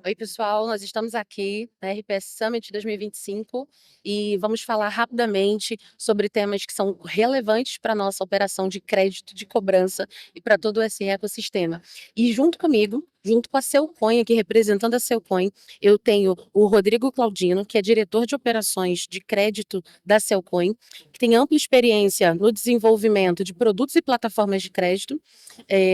Oi, pessoal, nós estamos aqui na RPS Summit 2025 e vamos falar rapidamente sobre temas que são relevantes para a nossa operação de crédito de cobrança e para todo esse ecossistema. E junto comigo, junto com a Celcoin, aqui representando a Celcoin, eu tenho o Rodrigo Claudino, que é diretor de operações de crédito da Celcoin, que tem ampla experiência no desenvolvimento de produtos e plataformas de crédito,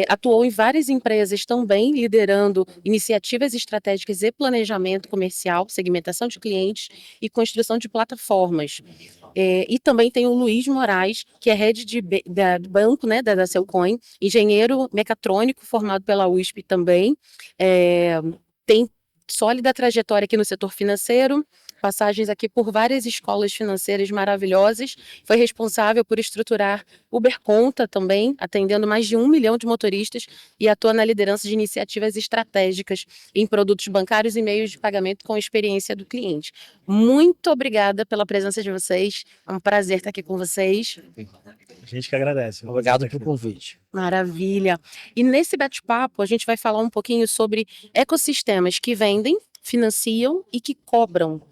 atuou em várias empresas também, liderando iniciativas estratégicas e planejamento comercial, segmentação de clientes e construção de plataformas. E também tem o Luiz Moraes, que é head do banco, né, da Celcoin, engenheiro mecatrônico formado pela USP também, tem sólida trajetória aqui no setor financeiro, passagens aqui por várias escolas financeiras maravilhosas, foi responsável por estruturar Uber Conta também, atendendo mais de 1 milhão de motoristas e atua na liderança de iniciativas estratégicas em produtos bancários e meios de pagamento com experiência do cliente. Muito obrigada pela presença de vocês, é um prazer estar aqui com vocês. A gente que agradece. Obrigado pelo convite. Maravilha. E nesse bate-papo a gente vai falar um pouquinho sobre ecossistemas que vendem, financiam e que cobram.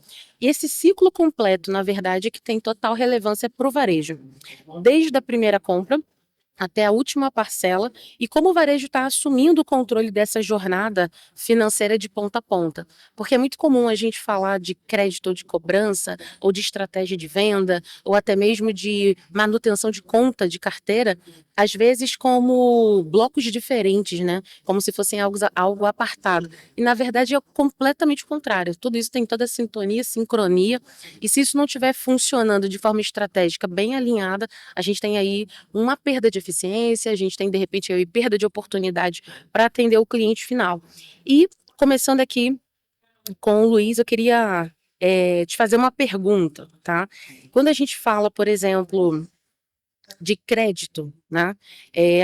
E esse ciclo completo, na verdade, é que tem total relevância para o varejo. Desde a primeira compra até a última parcela, e como o varejo está assumindo o controle dessa jornada financeira de ponta a ponta. Porque é muito comum a gente falar de crédito ou de cobrança, ou de estratégia de venda, ou até mesmo de manutenção de conta de carteira, às vezes como blocos diferentes, né? Como se fossem algo apartado. E na verdade é completamente o contrário. Tudo isso tem toda a sintonia, sincronia, e se isso não estiver funcionando de forma estratégica bem alinhada, a gente tem aí uma perda de eficiência, a gente tem, de repente, aí, perda de oportunidade para atender o cliente final. E, começando aqui com o Luiz, eu queria te fazer uma pergunta, tá? Quando a gente fala, por exemplo, de crédito, né?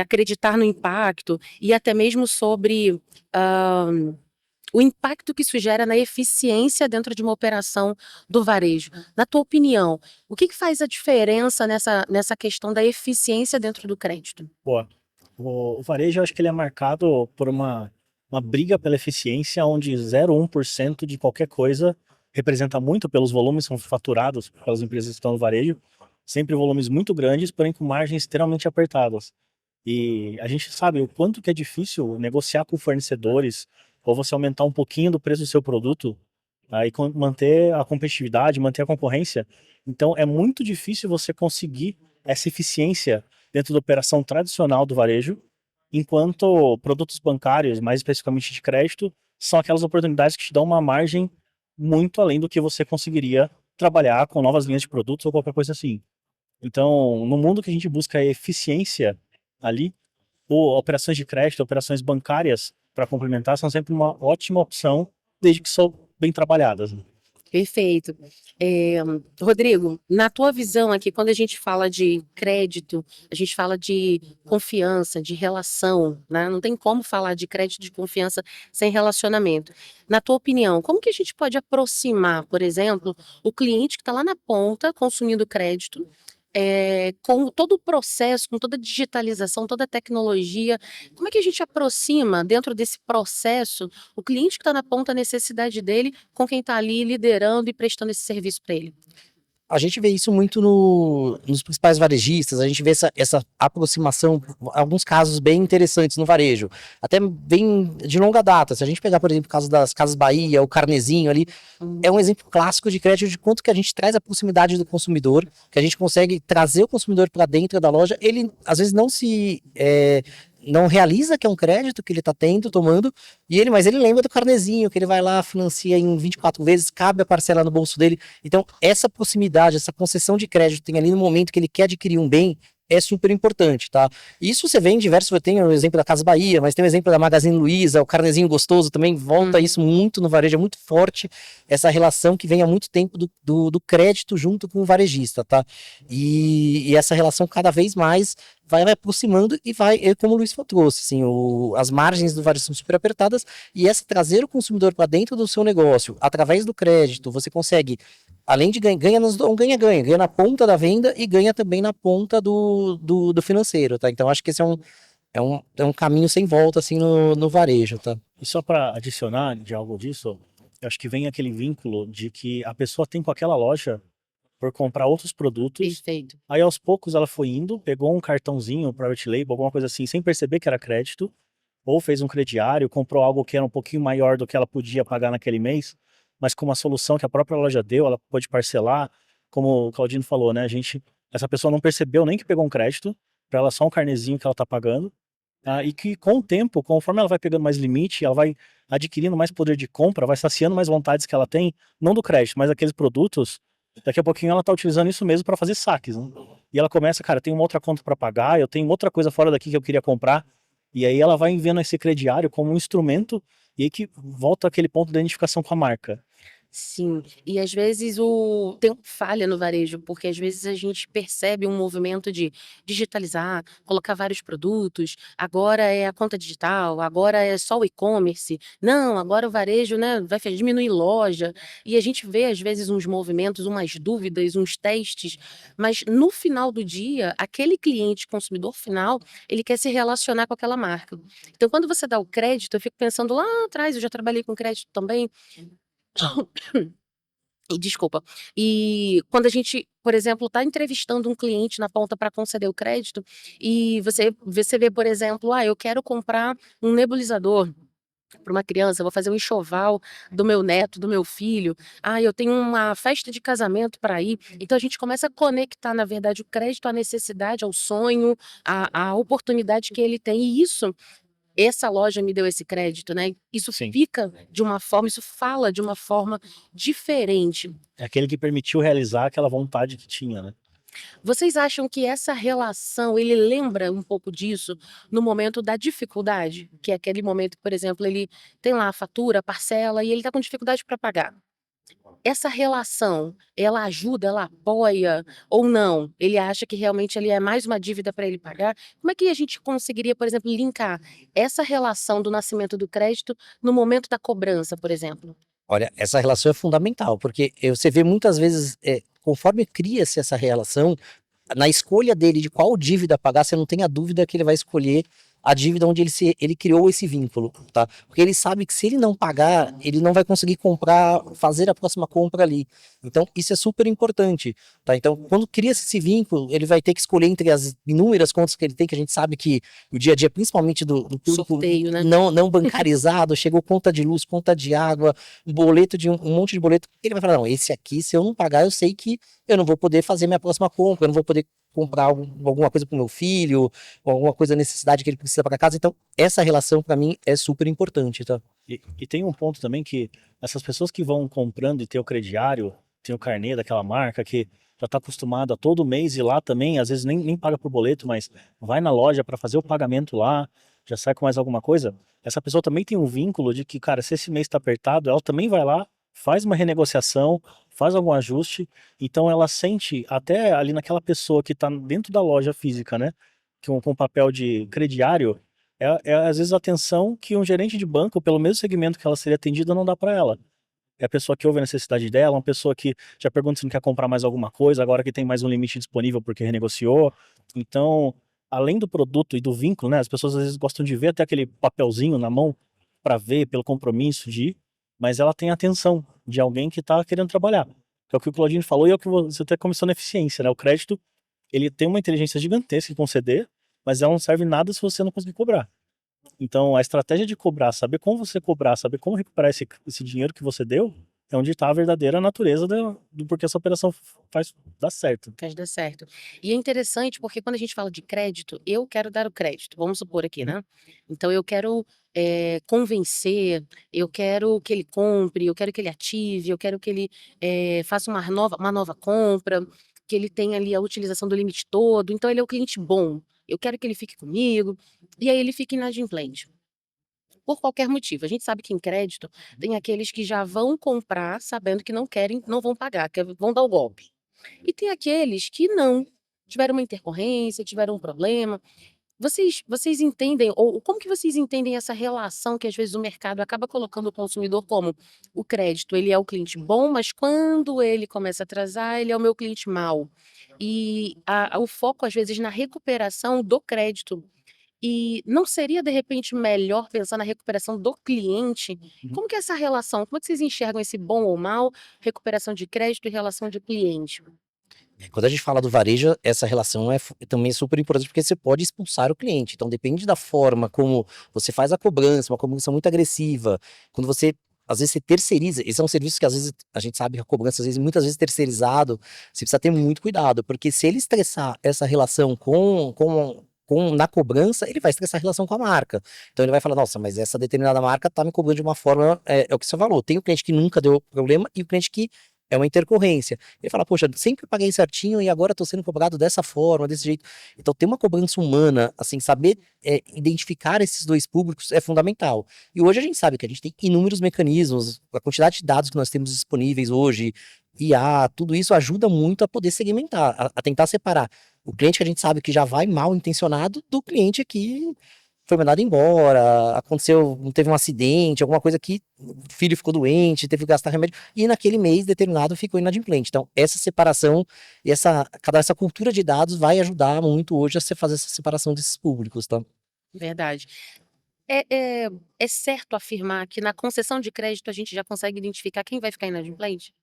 Acreditar no impacto e até mesmo sobre o impacto que isso gera na eficiência dentro de uma operação do varejo. Na tua opinião, o que faz a diferença nessa questão da eficiência dentro do crédito? Boa. O varejo, eu acho que ele é marcado por uma briga pela eficiência, onde 0,1% de qualquer coisa representa muito pelos volumes que são faturados pelas empresas que estão no varejo, sempre volumes muito grandes, porém com margens extremamente apertadas. E a gente sabe o quanto que é difícil negociar com fornecedores, ou você aumentar um pouquinho do preço do seu produto, aí manter a competitividade, manter a concorrência. Então é muito difícil você conseguir essa eficiência dentro da operação tradicional do varejo, enquanto produtos bancários, mais especificamente de crédito, são aquelas oportunidades que te dão uma margem muito além do que você conseguiria trabalhar com novas linhas de produtos ou qualquer coisa assim. Então, no mundo que a gente busca a eficiência ali, operações de crédito, operações bancárias para complementar são sempre uma ótima opção, desde que são bem trabalhadas, né? Perfeito. Rodrigo, na tua visão aqui, quando a gente fala de crédito, a gente fala de confiança, de relação, né? Não tem como falar de crédito de confiança sem relacionamento. Na tua opinião, como que a gente pode aproximar, por exemplo, o cliente que está lá na ponta consumindo crédito, com todo o processo, com toda a digitalização, toda a tecnologia, como é que a gente aproxima dentro desse processo o cliente que está na ponta, a necessidade dele, com quem está ali liderando e prestando esse serviço para ele? A gente vê isso muito nos principais varejistas, a gente vê essa aproximação, alguns casos bem interessantes no varejo, até bem de longa data. Se a gente pegar, por exemplo, o caso das Casas Bahia, o Carnezinho ali, é um exemplo clássico de crédito de quanto que a gente traz a proximidade do consumidor, que a gente consegue trazer o consumidor para dentro da loja. Ele, às vezes, não realiza que é um crédito que ele está tomando, mas ele lembra do carnezinho, que ele vai lá, financia em 24 vezes, cabe a parcela no bolso dele. Então, essa proximidade, essa concessão de crédito tem ali no momento que ele quer adquirir um bem, é super importante, tá? Isso você vê em diversos, tem o exemplo da Casa Bahia, mas tem o exemplo da Magazine Luiza, o carnezinho gostoso também, volta isso muito no varejo, é muito forte essa relação que vem há muito tempo do crédito junto com o varejista, tá? E essa relação cada vez mais vai aproximando e como o Luiz trouxe, assim, as margens do varejo são super apertadas e trazer o consumidor para dentro do seu negócio, através do crédito, você consegue, além de ganha na ponta da venda e ganha também na ponta do financeiro, tá? Então acho que esse é é um caminho sem volta, assim, no varejo, tá? E só para adicionar de algo disso, eu acho que vem aquele vínculo de que a pessoa tem com aquela loja por comprar outros produtos. Perfeito. Aí aos poucos ela foi indo, pegou um cartãozinho, private label, alguma coisa assim, sem perceber que era crédito, ou fez um crediário, comprou algo que era um pouquinho maior do que ela podia pagar naquele mês, mas com uma solução que a própria loja deu, ela pôde parcelar, como o Claudino falou, né? Essa pessoa não percebeu nem que pegou um crédito, para ela só um carnezinho que ela tá pagando, e que com o tempo, conforme ela vai pegando mais limite, ela vai adquirindo mais poder de compra, vai saciando mais vontades que ela tem, não do crédito, mas daqueles produtos. Daqui a pouquinho ela tá utilizando isso mesmo para fazer saques, né? E ela começa, cara, tem uma outra conta para pagar, eu tenho outra coisa fora daqui que eu queria comprar. E aí ela vai vendo esse crediário como um instrumento e aí que volta aquele ponto da identificação com a marca. Sim, e às vezes tem uma falha no varejo, porque às vezes a gente percebe um movimento de digitalizar, colocar vários produtos, agora é a conta digital, agora é só o e-commerce, não, agora o varejo, né, vai diminuir loja, e a gente vê às vezes uns movimentos, umas dúvidas, uns testes, mas no final do dia, aquele cliente consumidor final, ele quer se relacionar com aquela marca. Então quando você dá o crédito, eu fico pensando lá atrás, eu já trabalhei com crédito também, e desculpa. E quando a gente, por exemplo, está entrevistando um cliente na ponta para conceder o crédito, e você vê, por exemplo, eu quero comprar um nebulizador para uma criança, vou fazer um enxoval do meu neto, do meu filho. Eu tenho uma festa de casamento para ir. Então a gente começa a conectar, na verdade, o crédito à necessidade, ao sonho, à oportunidade que ele tem. E isso, essa loja me deu esse crédito, né? Isso Sim. fica de uma forma, isso fala de uma forma diferente. É aquele que permitiu realizar aquela vontade que tinha, né? Vocês acham que essa relação, ele lembra um pouco disso no momento da dificuldade? Que é aquele momento que, por exemplo, ele tem lá a fatura, a parcela e ele está com dificuldade para pagar. Essa relação, ela ajuda, ela apoia ou não? Ele acha que realmente ali é mais uma dívida para ele pagar? Como é que a gente conseguiria, por exemplo, linkar essa relação do nascimento do crédito no momento da cobrança, por exemplo? Olha, essa relação é fundamental, porque você vê muitas vezes, conforme cria-se essa relação, na escolha dele de qual dívida pagar, você não tem a dúvida que ele vai escolher a dívida onde ele criou esse vínculo, tá? Porque ele sabe que se ele não pagar, ele não vai conseguir comprar, fazer a próxima compra ali. Então, isso é super importante, tá? Então, quando cria-se esse vínculo, ele vai ter que escolher entre as inúmeras contas que ele tem, que a gente sabe que o dia a dia, principalmente do público Sorteio, né? não bancarizado, chegou conta de luz, conta de água, boleto de um monte de boleto, ele vai falar, não, esse aqui, se eu não pagar, eu sei que eu não vou poder fazer minha próxima compra, eu não vou poder comprar alguma coisa para o meu filho, ou alguma coisa, necessidade que ele precisa para casa. Então, essa relação para mim é super importante, tá? E tem um ponto também que essas pessoas que vão comprando e tem o crediário, tem o carnê daquela marca que já está acostumado a todo mês ir lá também, às vezes nem paga por boleto, mas vai na loja para fazer o pagamento lá, já sai com mais alguma coisa. Essa pessoa também tem um vínculo de que, cara, se esse mês está apertado, ela também vai lá, faz uma renegociação, faz algum ajuste, então ela sente até ali naquela pessoa que está dentro da loja física, né? Com papel de crediário, às vezes a atenção que um gerente de banco, pelo mesmo segmento que ela seria atendida, não dá para ela. É a pessoa que ouve a necessidade dela, uma pessoa que já pergunta se não quer comprar mais alguma coisa, agora que tem mais um limite disponível porque renegociou. Então, além do produto e do vínculo, né? As pessoas às vezes gostam de ver até aquele papelzinho na mão para ver pelo compromisso de ir, mas ela tem a atenção de alguém que está querendo trabalhar. Que é o que o Claudinho falou e é o que você até começou na eficiência, né? O crédito, ele tem uma inteligência gigantesca em conceder, mas ela não serve nada se você não conseguir cobrar. Então, a estratégia de cobrar, saber como você cobrar, saber como recuperar esse dinheiro que você deu, é onde está a verdadeira natureza do porquê essa operação faz dar certo. Faz dar certo. E é interessante porque quando a gente fala de crédito, eu quero dar o crédito, vamos supor aqui, né? Então eu quero convencer, eu quero que ele compre, eu quero que ele ative, eu quero que ele faça uma nova compra, que ele tenha ali a utilização do limite todo. Então ele é o cliente bom. Eu quero que ele fique comigo, e aí ele fica inadimplente. Por qualquer motivo. A gente sabe que em crédito tem aqueles que já vão comprar sabendo que não querem, não vão pagar, que vão dar o golpe. E tem aqueles que não, tiveram uma intercorrência, tiveram um problema. Vocês entendem, ou como que vocês entendem essa relação que às vezes o mercado acaba colocando o consumidor como o crédito, ele é o cliente bom, mas quando ele começa a atrasar, ele é o meu cliente mau. E o foco, às vezes, na recuperação do crédito. E não seria, de repente, melhor pensar na recuperação do cliente? Como que é essa relação? Como é que vocês enxergam esse bom ou mal, recuperação de crédito e relação de cliente? Quando a gente fala do varejo, essa relação é também super importante porque você pode expulsar o cliente. Então, depende da forma como você faz a cobrança, uma cobrança muito agressiva. Quando você, às vezes, você terceiriza. Esse é um serviço que, às vezes, a gente sabe que a cobrança, às vezes, muitas vezes terceirizado, você precisa ter muito cuidado. Porque se ele estressar essa relação na cobrança, ele vai estressar a relação com a marca. Então, ele vai falar, nossa, mas essa determinada marca tá me cobrando de uma forma, é o que você falou. Tem o cliente que nunca deu problema e o cliente que é uma intercorrência. Ele fala, poxa, sempre paguei certinho e agora estou sendo cobrado dessa forma, desse jeito. Então, ter uma cobrança humana, assim, saber identificar esses dois públicos é fundamental. E hoje a gente sabe que a gente tem inúmeros mecanismos, a quantidade de dados que nós temos disponíveis hoje, IA, tudo isso ajuda muito a poder segmentar, a tentar separar o cliente que a gente sabe que já vai mal intencionado do cliente que foi mandado embora, aconteceu, teve um acidente, alguma coisa que o filho ficou doente, teve que gastar remédio, e naquele mês determinado ficou inadimplente. Então, essa separação e essa cultura de dados vai ajudar muito hoje a você fazer essa separação desses públicos, tá? Verdade. É certo afirmar que na concessão de crédito a gente já consegue identificar quem vai ficar inadimplente?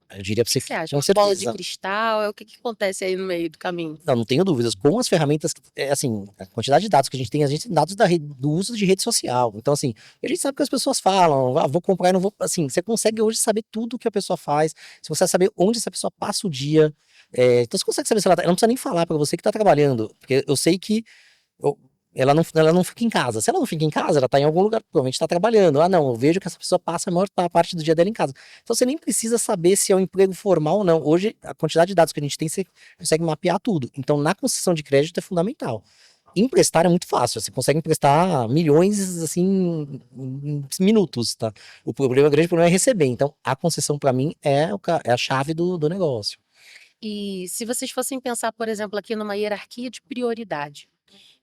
Eu diria O pra que você que você que acha? com Uma bola de certeza. cristal? O que que acontece aí no meio do caminho? Não tenho dúvidas. Com as ferramentas, assim, a quantidade de dados que a gente tem dados do uso de rede social. Então, assim, a gente sabe o que as pessoas falam, vou comprar e não vou. Assim, você consegue hoje saber tudo o que a pessoa faz, você consegue saber onde essa pessoa passa o dia. Então, você consegue saber se ela tá. Eu não precisa nem falar para você que tá trabalhando, porque eu sei que eu- ela não fica em casa. Se ela não fica em casa, ela tá em algum lugar, provavelmente tá trabalhando. Ah, não, eu vejo que essa pessoa passa a maior parte do dia dela em casa. Então você nem precisa saber se é um emprego formal ou não. Hoje, a quantidade de dados que a gente tem, você consegue mapear tudo. Então, na concessão de crédito é fundamental. Emprestar é muito fácil, você consegue emprestar milhões, assim, em minutos, tá? O grande problema é receber. Então, a concessão, para mim, é a chave do negócio. E se vocês fossem pensar, por exemplo, aqui numa hierarquia de prioridade,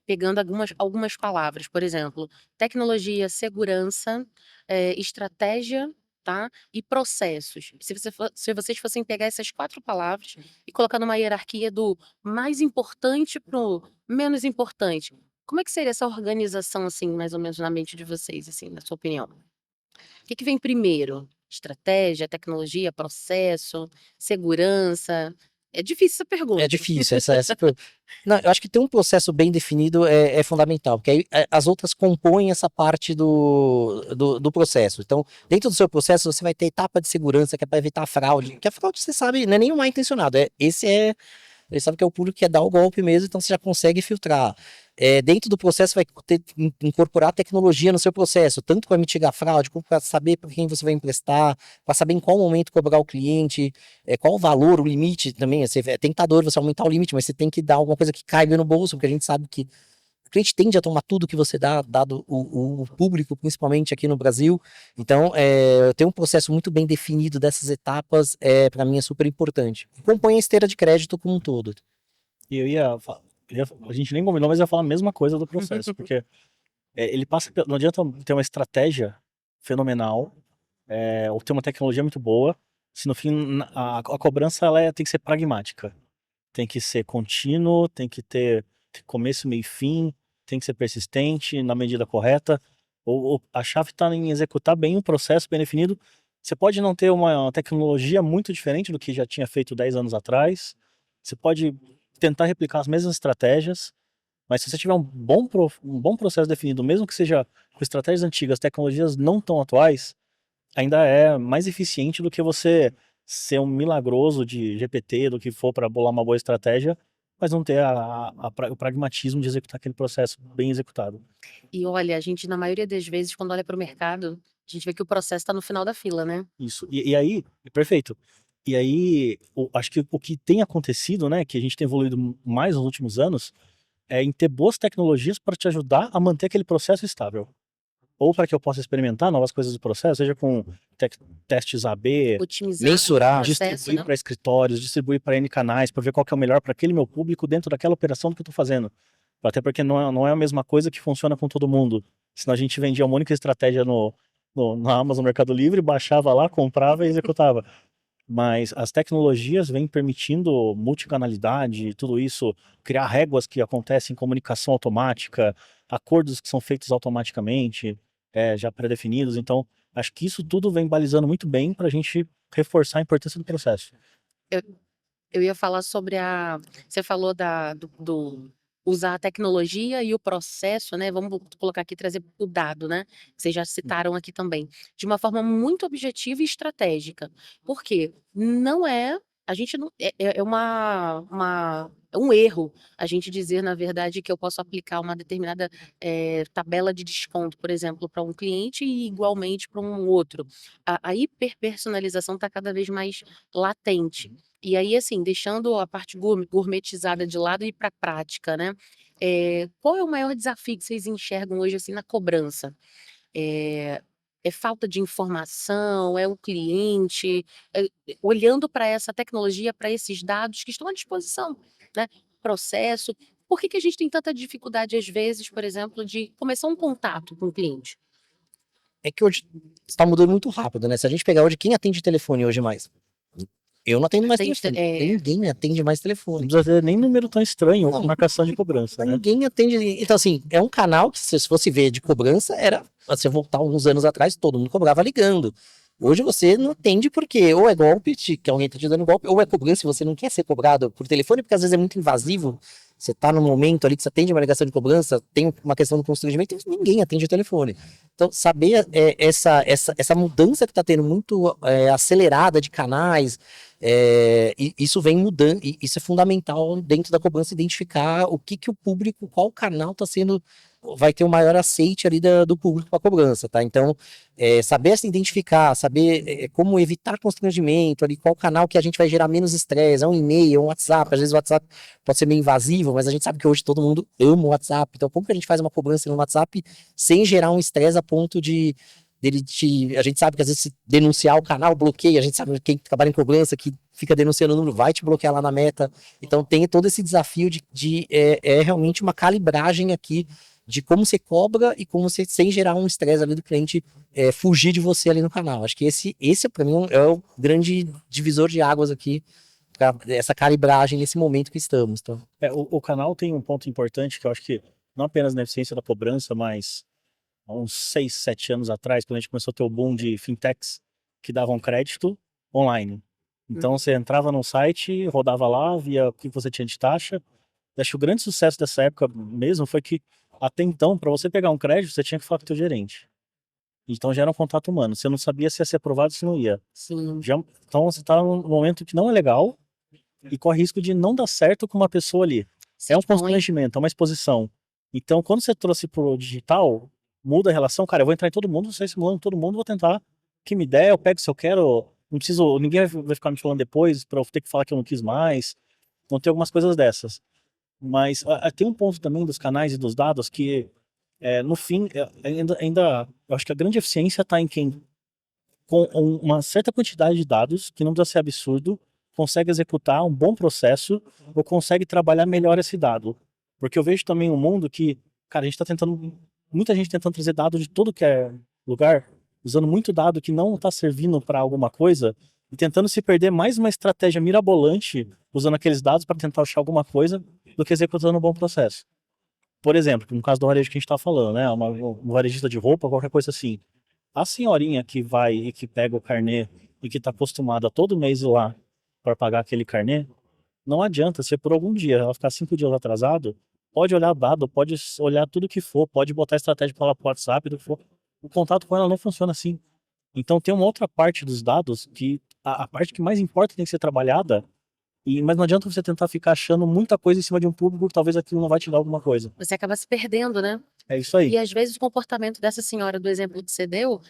pegando algumas palavras, por exemplo, tecnologia, segurança, estratégia, tá? E processos. Se vocês fossem pegar essas 4 palavras e colocar numa hierarquia do mais importante pro menos importante, como é que seria essa organização, assim, mais ou menos na mente de vocês, assim, na sua opinião? O que que vem primeiro? Estratégia, tecnologia, processo, segurança? É difícil essa É pergunta. difícil, não, eu acho que ter um processo bem definido é fundamental, porque aí as outras compõem essa parte do processo. Então, dentro do seu processo, você vai ter etapa de segurança, que é para evitar a fraude, que a fraude, você sabe, não é nem o mal intencionado, ele sabe que é o público que quer dar o golpe mesmo, então você já consegue filtrar. Dentro do processo vai incorporar tecnologia no seu processo, tanto para mitigar fraude, como para saber para quem você vai emprestar, para saber em qual momento cobrar o cliente, qual o valor, o limite também. É tentador você aumentar o limite, mas você tem que dar alguma coisa que caiba no bolso, porque a gente sabe que o cliente tende a tomar tudo que você dá, dado o público, principalmente aqui no Brasil. Então, ter um processo muito bem definido dessas etapas, para mim, é super importante. Compõe a esteira de crédito como um todo. E a gente nem combinou, mas eu ia falar a mesma coisa do processo, porque ele passa, não adianta ter uma estratégia fenomenal, ou ter uma tecnologia muito boa, se no fim a cobrança tem que ser pragmática, tem que ser contínuo, tem que ter começo, meio e fim, tem que ser persistente na medida correta. A chave está em executar bem o processo bem definido. Você pode não ter uma tecnologia muito diferente do que já tinha feito 10 anos atrás, você pode tentar replicar as mesmas estratégias, mas se você tiver um bom processo definido, mesmo que seja com estratégias antigas, tecnologias não tão atuais, ainda é mais eficiente do que você ser um milagroso de GPT, do que for para bolar uma boa estratégia, mas não ter o pragmatismo de executar aquele processo bem executado. E olha, a gente, na maioria das vezes, quando olha para o mercado, a gente vê que o processo está no final da fila, né? Isso. E aí, perfeito. E aí, acho que o que tem acontecido, né, que a gente tem evoluído mais nos últimos anos, é em ter boas tecnologias para te ajudar a manter aquele processo estável. Ou para que eu possa experimentar novas coisas do processo, seja com testes AB, Otimizar Mensurar, o processo, distribuir né? para escritórios, distribuir para N canais, para ver qual que é o melhor para aquele meu público dentro daquela operação que eu estou fazendo. Até porque não é a mesma coisa que funciona com todo mundo. Senão a gente vendia uma única estratégia na Amazon Mercado Livre, baixava lá, comprava e executava. mas as tecnologias vêm permitindo multicanalidade, tudo isso, criar réguas que acontecem em comunicação automática, acordos que são feitos automaticamente, já pré-definidos. Então, acho que isso tudo vem balizando muito bem para a gente reforçar a importância do processo. Eu ia falar sobre você falou do usar a tecnologia e o processo, né? Vamos colocar aqui, trazer o dado, né? Vocês já citaram aqui também, de uma forma muito objetiva e estratégica. Por quê? Não é, a gente não, é é um erro a gente dizer, na verdade, que eu posso aplicar uma determinada tabela de desconto, por exemplo, para um cliente e igualmente para um outro. A hiperpersonalização está cada vez mais latente. E aí, assim, deixando a parte gourmetizada de lado e ir para a prática, né? Qual é o maior desafio que vocês enxergam hoje, assim, na cobrança? É, é falta de informação? É o cliente? Olhando para essa tecnologia, para esses dados que estão à disposição, né? Processo. Por que que a gente tem tanta dificuldade, às vezes, por exemplo, de começar um contato com o cliente? É que hoje está mudando muito rápido, né? Se a gente pegar hoje, quem atende telefone hoje mais? Eu não atendo mais Tem, telefone. é, Ninguém atende mais Não telefone. precisa ter nem número tão estranho, Não. marcação de cobrança, né? Ninguém atende. Então, assim, é um canal que, se fosse ver de cobrança, era. Se eu voltar uns anos atrás, todo mundo cobrava ligando. Hoje você não atende porque ou é golpe, que alguém tá te dando golpe, ou é cobrança e você não quer ser cobrado por telefone, porque às vezes é muito invasivo. Você tá num momento ali que você atende uma ligação de cobrança, tem uma questão do constrangimento, e ninguém atende o telefone. Então, saber essa mudança que tá tendo muito acelerada de canais, isso vem mudando, e isso é fundamental dentro da cobrança, identificar o que o público, qual canal está sendo, vai ter o maior aceite ali do público para cobrança, tá? Então, saber se identificar, saber como evitar constrangimento ali, qual canal que a gente vai gerar menos estresse, é um e-mail, é um WhatsApp, às vezes o WhatsApp pode ser meio invasivo, mas a gente sabe que hoje todo mundo ama o WhatsApp, então como que a gente faz uma cobrança no WhatsApp sem gerar um estresse a ponto de a gente sabe que às vezes se denunciar o canal bloqueia, a gente sabe que quem trabalha em cobrança que fica denunciando o número vai te bloquear lá na meta, então tem todo esse desafio de realmente uma calibragem aqui de como você cobra e como você, sem gerar um estresse ali do cliente, fugir de você ali no canal. Acho que esse para mim é o grande divisor de águas aqui, pra essa calibragem nesse momento que estamos. Tá? O canal tem um ponto importante que eu acho que não apenas na eficiência da cobrança, mas há uns 6, 7 anos atrás, quando a gente começou a ter o boom de fintechs que davam crédito online. Então você entrava num site, rodava lá, via o que você tinha de taxa. Acho que o grande sucesso dessa época mesmo foi que, até então, para você pegar um crédito, você tinha que falar com o teu gerente. Então já era um contato humano. Você não sabia se ia ser aprovado ou se não ia. sim, Então você está num momento que não é legal e corre risco de não dar certo com uma pessoa ali. É um constrangimento, é uma exposição. Então, quando você trouxe pro digital, muda a relação. Cara, eu vou entrar em todo mundo, você simulando todo mundo, vou tentar que me der, eu pego se eu quero. Não preciso, ninguém vai ficar me falando depois para eu ter que falar que eu não quis mais. Então tem algumas coisas dessas. Mas tem um ponto também dos canais e dos dados que, no fim, ainda eu acho que a grande eficiência está em quem, com uma certa quantidade de dados, que não precisa ser absurdo, consegue executar um bom processo ou consegue trabalhar melhor esse dado. Porque eu vejo também um mundo que, cara, a gente está tentando, muita gente tentando trazer dados de todo que é lugar, usando muito dado que não está servindo para alguma coisa e tentando se perder mais uma estratégia mirabolante usando aqueles dados para tentar achar alguma coisa do que executando um bom processo. Por exemplo, no caso do varejo que a gente está falando, né, um varejista de roupa, qualquer coisa assim. A senhorinha que vai e que pega o carnê e que está acostumada a todo mês ir lá para pagar aquele carnê, não adianta, se por algum dia ela ficar 5 dias atrasado, pode olhar dado, pode olhar tudo que for, pode botar estratégia para ela pro WhatsApp, do que for. O contato com ela não funciona assim. Então tem uma outra parte dos dados que a parte que mais importa tem que ser trabalhada, mas não adianta você tentar ficar achando muita coisa em cima de um público que talvez aquilo não vai te dar alguma coisa. você acaba se perdendo, né? É isso aí. E às vezes o comportamento dessa senhora, do exemplo que você deu,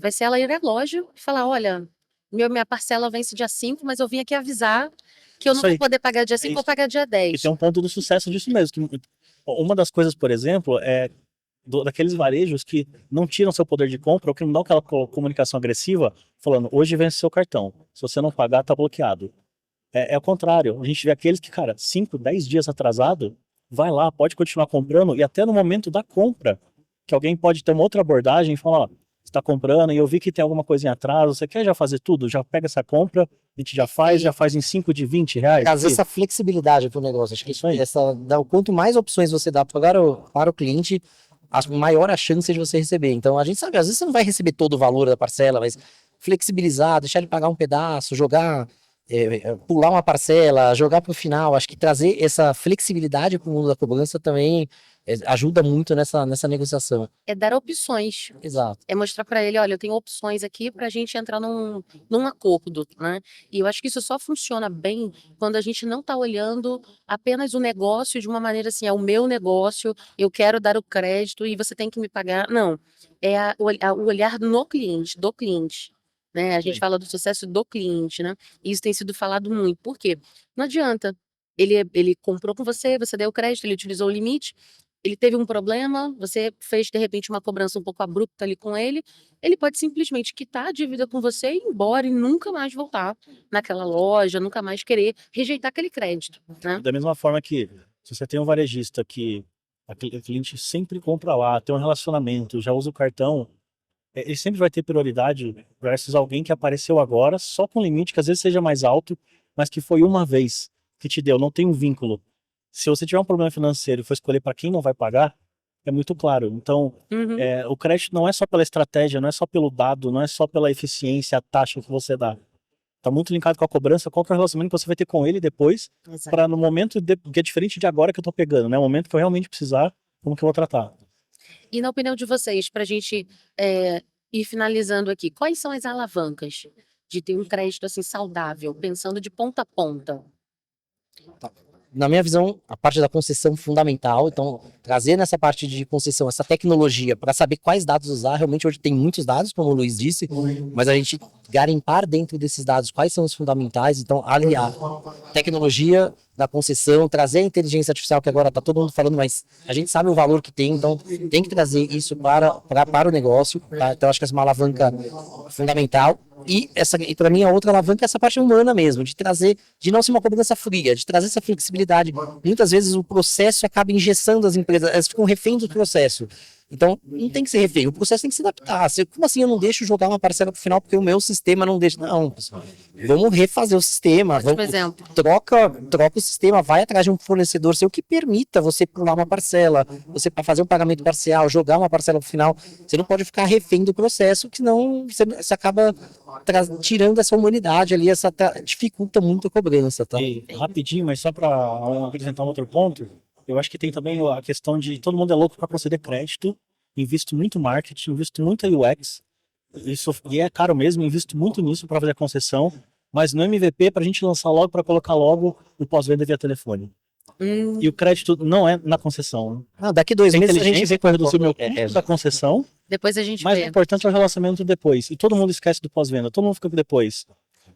vai ser ela ir à loja e falar: olha, minha parcela vence dia 5, mas eu vim aqui avisar que eu não Isso vou aí. poder pagar dia 5, vou isso. pagar dia E 10. tem um ponto do sucesso disso mesmo. Que uma das coisas, por exemplo, daqueles varejos que não tiram seu poder de compra ou que não dão aquela comunicação agressiva, falando, hoje vence seu cartão. Se você não pagar, tá bloqueado. É o contrário. A gente vê aqueles que, cara, 5, 10 dias atrasado, vai lá, pode continuar comprando, e até no momento da compra, que alguém pode ter uma outra abordagem e falar, ó, está comprando e eu vi que tem alguma coisinha atrás, você quer já fazer tudo? Já pega essa compra, a gente já faz em 5 de 20 reais. Trazer essa flexibilidade para o negócio. Acho que Isso aí. quanto mais opções você dá para o cliente, maior a chance de você receber. Então, a gente sabe, às vezes você não vai receber todo o valor da parcela, mas flexibilizar, deixar ele pagar um pedaço, jogar, pular uma parcela, jogar para o final. Acho que trazer essa flexibilidade para o mundo da cobrança também ajuda muito nessa negociação. É dar opções. Exato. É mostrar para ele, olha, eu tenho opções aqui para a gente entrar num acordo, né? E eu acho que isso só funciona bem quando a gente não está olhando apenas o negócio de uma maneira assim, é o meu negócio, eu quero dar o crédito e você tem que me pagar. Não, é o olhar no cliente, do cliente. Né? A gente fala do sucesso do cliente, né? E isso tem sido falado muito. Por quê? Não adianta. Ele comprou com você, você deu o crédito, ele utilizou o limite, ele teve um problema, você fez de repente uma cobrança um pouco abrupta ali com ele pode simplesmente quitar a dívida com você e ir embora e nunca mais voltar naquela loja, nunca mais querer rejeitar aquele crédito, né? Da mesma forma que se você tem um varejista que aquele cliente sempre compra lá, tem um relacionamento, já usa o cartão, ele sempre vai ter prioridade versus alguém que apareceu agora só com limite que às vezes seja mais alto, mas que foi uma vez que te deu, não tem um vínculo. Se você tiver um problema financeiro e for escolher para quem não vai pagar, é muito claro. Então, o crédito não é só pela estratégia, não é só pelo dado, não é só pela eficiência, a taxa que você dá. Tá muito linkado com a cobrança, qual que é o relacionamento que você vai ter com ele depois, para no momento que é diferente de agora que eu tô pegando, né? O momento que eu realmente precisar, como que eu vou tratar. E na opinião de vocês, para a gente ir finalizando aqui, quais são as alavancas de ter um crédito assim saudável, pensando de ponta a ponta? Na minha visão, a parte da concessão fundamental, então trazer nessa parte de concessão essa tecnologia para saber quais dados usar, realmente hoje tem muitos dados, como o Luiz disse, mas a gente garimpar dentro desses dados quais são os fundamentais, então aliar tecnologia da concessão, trazer a inteligência artificial, que agora está todo mundo falando, mas a gente sabe o valor que tem, então tem que trazer isso para o negócio, tá? Então acho que essa é uma alavanca fundamental. E para mim a outra alavanca é essa parte humana mesmo, de trazer, de não ser uma cobrança fria, de trazer essa flexibilidade. Muitas vezes o processo acaba engessando as empresas, elas ficam refém do processo. Então, não tem que ser refém, o processo tem que se adaptar. Como assim eu não deixo jogar uma parcela pro final porque o meu sistema não deixa? Não, pessoal. Vamos refazer o sistema. Por exemplo. Troca o sistema, vai atrás de um fornecedor seu que permita você pular uma parcela, você fazer um pagamento parcial, jogar uma parcela pro final. Você não pode ficar refém do processo, que senão você acaba tirando essa humanidade ali, dificulta muito a cobrança, tá? E rapidinho, mas só para apresentar um outro ponto, eu acho que tem também a questão de todo mundo é louco para conceder crédito, invisto muito em marketing, invisto muito em UX, e é caro mesmo, invisto muito nisso para fazer a concessão, mas no MVP para a gente lançar logo, para colocar logo o pós-venda via telefone. E o crédito não é na concessão. Daqui 2 meses a gente vê que vai reduzir o meu custo da concessão, Depois a gente mas vê. o importante é o relacionamento depois. E todo mundo esquece do pós-venda, todo mundo fica com depois.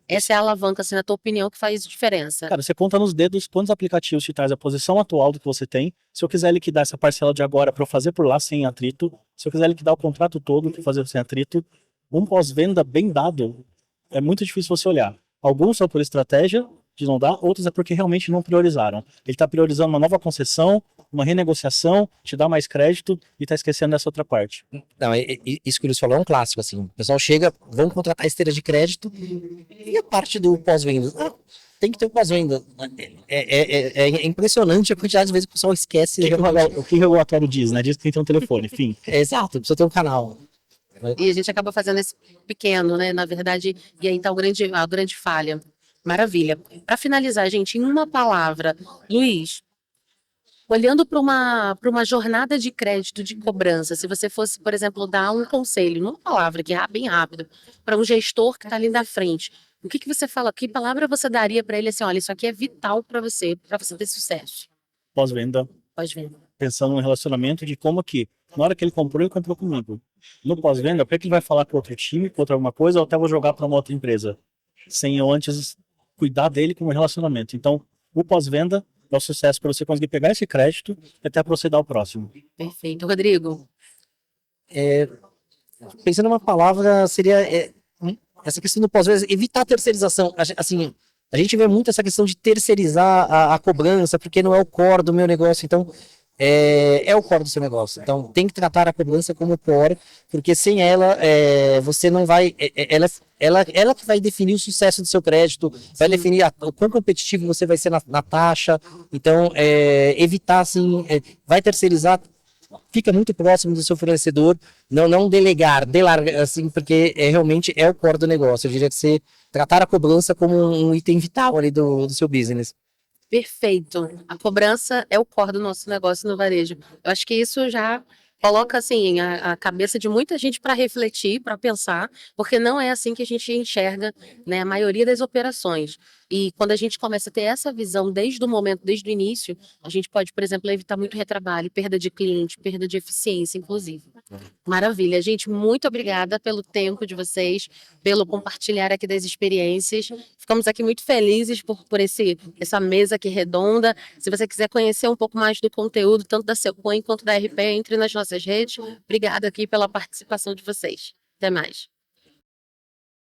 Essa é a alavanca, assim, na tua opinião, que faz diferença. Cara, você conta nos dedos quantos aplicativos te traz a posição atual do que você tem. Se eu quiser liquidar essa parcela de agora para eu fazer por lá sem atrito, se eu quiser liquidar o contrato todo para fazer sem atrito, um pós-venda bem dado é muito difícil você olhar. Alguns são por estratégia de não dar, outros é porque realmente não priorizaram. Ele está priorizando uma nova concessão, uma renegociação, te dá mais crédito e está esquecendo dessa outra parte. Não, isso que o Luiz falou é um clássico, assim. O pessoal chega, vão contratar esteira de crédito e a parte do pós-venda. Tem que ter o pós-venda. É impressionante a quantidade de vezes que o pessoal esquece. O que o regulatório diz, né? Diz que tem que ter um telefone, enfim. Exato, precisa ter um canal. E a gente acaba fazendo esse pequeno, né? Na verdade, e aí tá a grande falha. Maravilha. Para finalizar, gente, em uma palavra, Luiz, olhando para uma jornada de crédito de cobrança, se você fosse, por exemplo, dar um conselho, numa palavra que é bem rápido, para um gestor que está ali na frente, o que você fala? Que palavra você daria para ele assim, olha, isso aqui é vital para você ter sucesso? Pós-venda. Pós-venda. Pensando no relacionamento de como que, na hora que ele comprou, ele comprou comigo. No pós-venda, por que ele vai falar com outro time, com outra alguma coisa, ou até vou jogar para uma outra empresa? Sem eu antes cuidar dele como relacionamento. Então, o pós-venda é o sucesso para você conseguir pegar esse crédito e até para você dar o próximo. Perfeito. Rodrigo? Pensando numa palavra, seria essa questão do pós-venda, evitar a terceirização. Assim, a gente vê muito essa questão de terceirizar a cobrança, porque não é o core do meu negócio. Então, é o core do seu negócio. Então, tem que tratar a cobrança como core, porque sem ela, você não vai. Ela que vai definir o sucesso do seu crédito, vai Sim. definir o quão competitivo você vai ser na taxa. Então, evitar, assim, vai terceirizar, fica muito próximo do seu fornecedor, não delegar, assim, porque realmente é o core do negócio. Eu diria que você tratar a cobrança como um item vital ali do seu business. Perfeito. A cobrança é o core do nosso negócio no varejo. Eu acho que isso já coloca assim a cabeça de muita gente para refletir, para pensar, porque não é assim que a gente enxerga, né, a maioria das operações. E quando a gente começa a ter essa visão desde o momento, desde o início, a gente pode, por exemplo, evitar muito retrabalho, perda de cliente, perda de eficiência, inclusive. Maravilha, gente. Muito obrigada pelo tempo de vocês, pelo compartilhar aqui das experiências. Ficamos aqui muito felizes por essa mesa aqui redonda. Se você quiser conhecer um pouco mais do conteúdo, tanto da Sequoia quanto da RP, entre nas nossas redes. Obrigada aqui pela participação de vocês. Até mais.